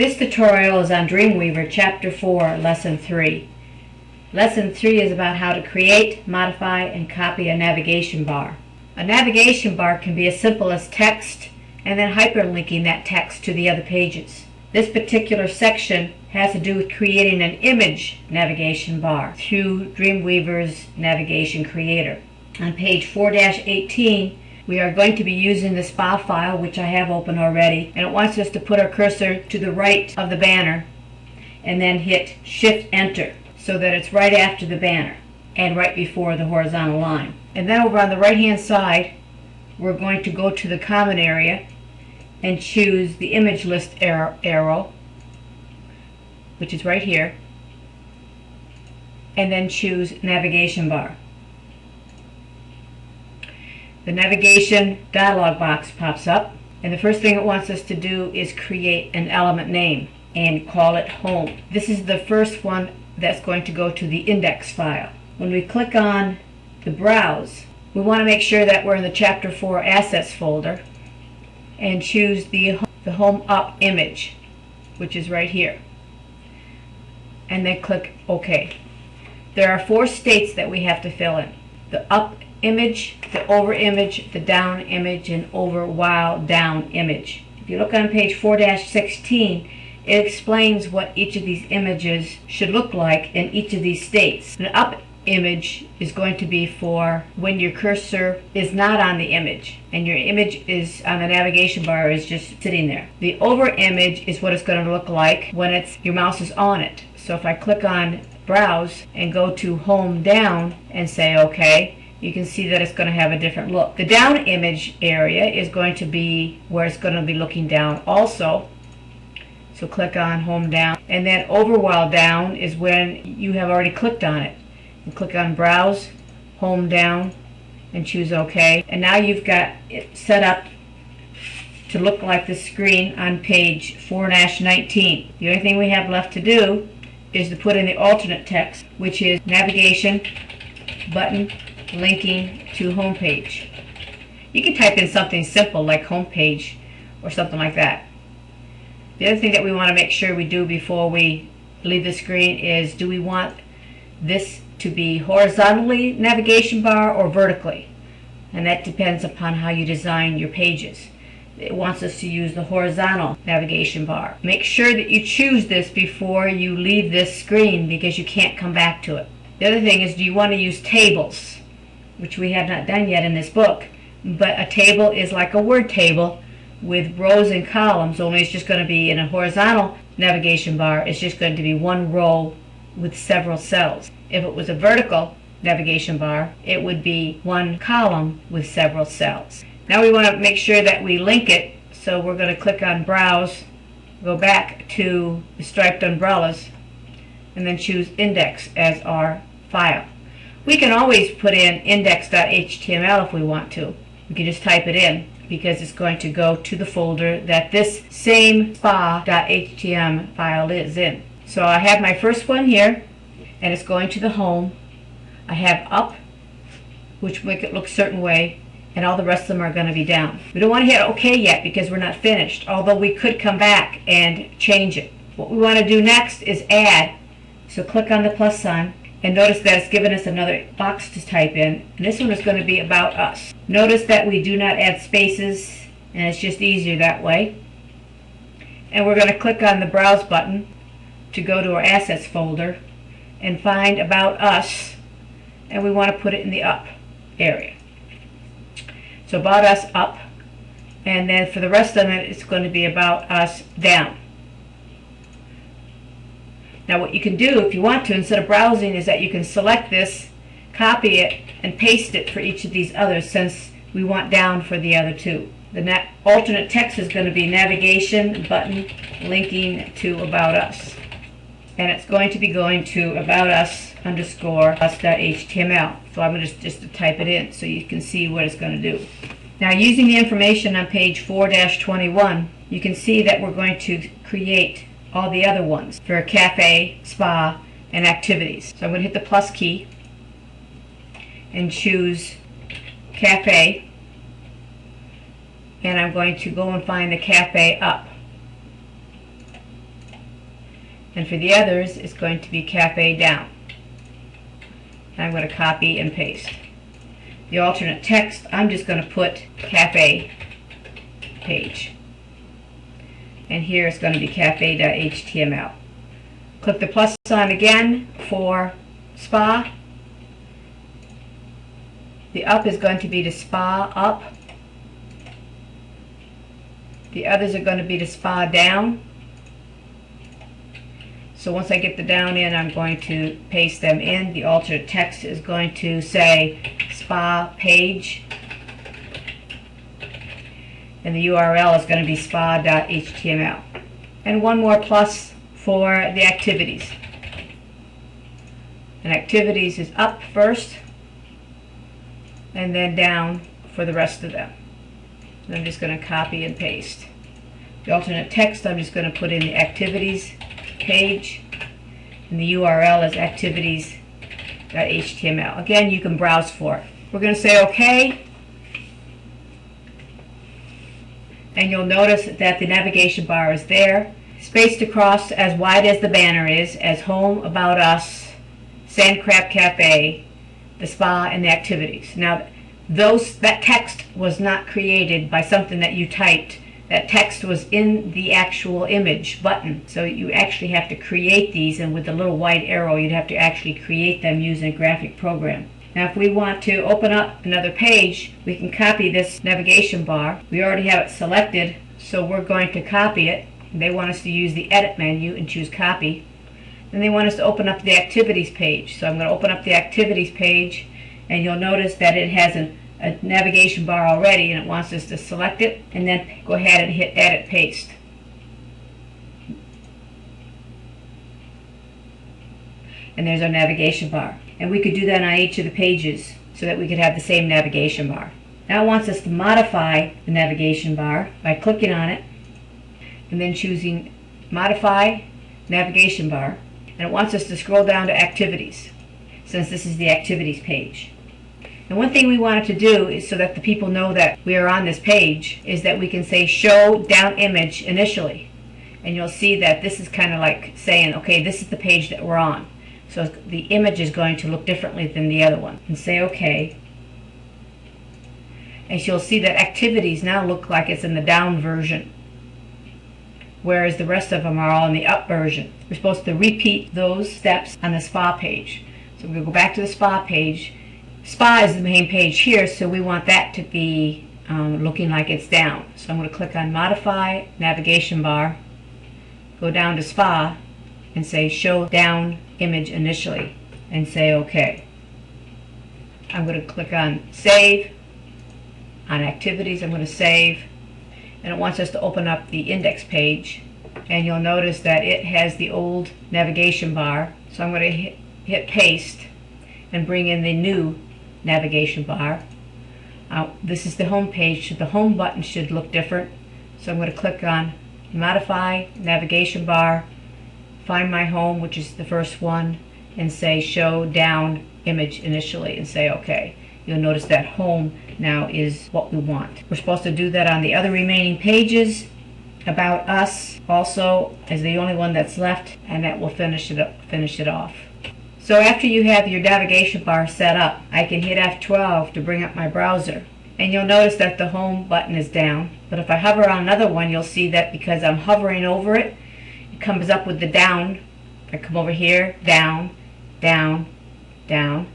This tutorial is on Dreamweaver Chapter 4, Lesson 3. Lesson 3 is about how to create, modify, and copy a navigation bar. A navigation bar can be as simple as text and then hyperlinking that text to the other pages. This particular section has to do with creating an image navigation bar through Dreamweaver's Navigation Creator. On page 4-18, we are going to be using the SPA file, which I have open already, and it wants us to put our cursor to the right of the banner and then hit Shift Enter so that it's right after the banner and right before the horizontal line. And then over on the right hand side, we're going to go to the common area and choose the image list arrow, which is right here, and then choose navigation bar. The navigation dialog box pops up, and the first thing it wants us to do is create an element name and call it home. This is the first one that's going to go to the index file. When we click on the browse, we want to make sure that we're in the Chapter 4 assets folder and choose the home up image, which is right here, and then click OK. There are 4 states that we have to fill in: the up image, the over image, the down image, and over while down image. If you look on page 4-16, it explains what each of these images should look like in each of these states. An up image is going to be for when your cursor is not on the image and your image is on the navigation bar, is just sitting there. The over image is what it's going to look like when your mouse is on it. So if I click on browse and go to home down and say OK, you can see that it's going to have a different look. The down image area is going to be where it's going to be looking down also. So click on home down, and then over while down is when you have already clicked on it. And click on browse, home down, and choose OK. And now you've got it set up to look like the screen on page 4-19. The only thing we have left to do is to put in the alternate text, which is navigation button linking to home page. You can type in something simple like home page or something like that. The other thing that we want to make sure we do before we leave the screen is, do we want this to be horizontally navigation bar or vertically? And that depends upon how you design your pages. It wants us to use the horizontal navigation bar. Make sure that you choose this before you leave this screen, because you can't come back to it. The other thing is, do you want to use tables, which we have not done yet in this book, but a table is like a word table with rows and columns, only it's just going to be in a horizontal navigation bar. It's just going to be one row with several cells. If it was a vertical navigation bar, it would be one column with several cells. Now we want to make sure that we link it, so we're going to click on browse, go back to the striped umbrellas, and then choose index as our file. We can always put in index.html if we want to. We can just type it in, because it's going to go to the folder that this same spa.html file is in. So I have my first one here, and it's going to the home. I have up, which make it look a certain way, and all the rest of them are going to be down. We don't want to hit OK yet because we're not finished, although we could come back and change it. What we want to do next is add. So click on the plus sign, and notice that it's given us another box to type in, and this one is going to be about us. Notice that we do not add spaces, and it's just easier that way. And we're going to click on the browse button to go to our assets folder and find about us, and we want to put it in the up area. So about us up, and then for the rest of it, it's going to be about us down. Now what you can do if you want to, instead of browsing, is that you can select this, copy it, and paste it for each of these others, since we want down for the other two. The alternate text is going to be navigation button linking to about us. And it's going to be going to about us underscore us.html. So I'm going to just type it in so you can see what it's going to do. Now using the information on page 4-21, you can see that we're going to create all the other ones for cafe, spa, and activities. So I'm going to hit the plus key and choose cafe, and I'm going to go and find the cafe up. And for the others, it's going to be cafe down. And I'm going to copy and paste. The alternate text, I'm just going to put cafe page. And here it's going to be cafe.html. Click the plus sign again for spa. The up is going to be the spa up. The others are going to be the spa down. So once I get the down in, I'm going to paste them in. The alternate text is going to say spa page. And the URL is going to be spa.html. And one more plus for the activities. And activities is up first, and then down for the rest of them. And I'm just going to copy and paste. The alternate text, I'm just going to put in the activities page, and the URL is activities.html. Again, you can browse for it. We're going to say OK, and you'll notice that the navigation bar is there, spaced across as wide as the banner is, as home, about us, Sand Crab Cafe, the spa, and the activities. Now, that text was not created by something that you typed. That text was in the actual image button. So you actually have to create these, and with the little white arrow, you'd have to actually create them using a graphic program. Now, if we want to open up another page, we can copy this navigation bar. We already have it selected, so we're going to copy it. They want us to use the edit menu and choose copy. And they want us to open up the activities page. So I'm going to open up the activities page, and you'll notice that it has a navigation bar already, and it wants us to select it and then go ahead and hit edit paste. And there's our navigation bar. And we could do that on each of the pages so that we could have the same navigation bar. Now it wants us to modify the navigation bar by clicking on it and then choosing modify navigation bar. And it wants us to scroll down to activities, since this is the activities page. And one thing we wanted to do is, so that the people know that we are on this page, is that we can say show down image initially. And you'll see that this is kind of like saying, okay, this is the page that we're on. So the image is going to look differently than the other one. And say okay. And you'll see that activities now look like it's in the down version, whereas the rest of them are all in the up version. We're supposed to repeat those steps on the spa page. So we're going to go back to the spa page. Spa is the main page here, so we want that to be looking like it's down. So I'm going to click on modify navigation bar, go down to spa, and say show down image initially, and say OK. I'm going to click on save. On activities, I'm going to save, and it wants us to open up the index page, and you'll notice that it has the old navigation bar. So I'm going to hit paste and bring in the new navigation bar. This is the home page, so the home button should look different. So I'm going to click on modify navigation bar, find my home, which is the first one, and say show down image initially, and say OK. You'll notice that home now is what we want. We're supposed to do that on the other remaining pages. About us also is the only one that's left, and that will finish it off. So after you have your navigation bar set up, I can hit F12 to bring up my browser. And you'll notice that the home button is down. But if I hover on another one, you'll see that because I'm hovering over it, it comes up with the down. If I come over here, down, down, down.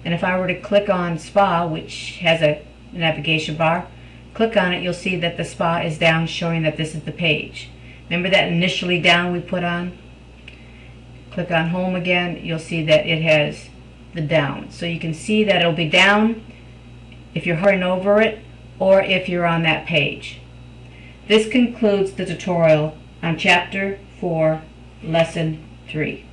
And if I were to click on spa, which has a navigation bar, click on it, you'll see that the spa is down, showing that this is the page. Remember that initially down we put on? Click on home again, you'll see that it has the down. So you can see that it'll be down if you're hovering over it or if you're on that page. This concludes the tutorial on Chapter 4, Lesson 3.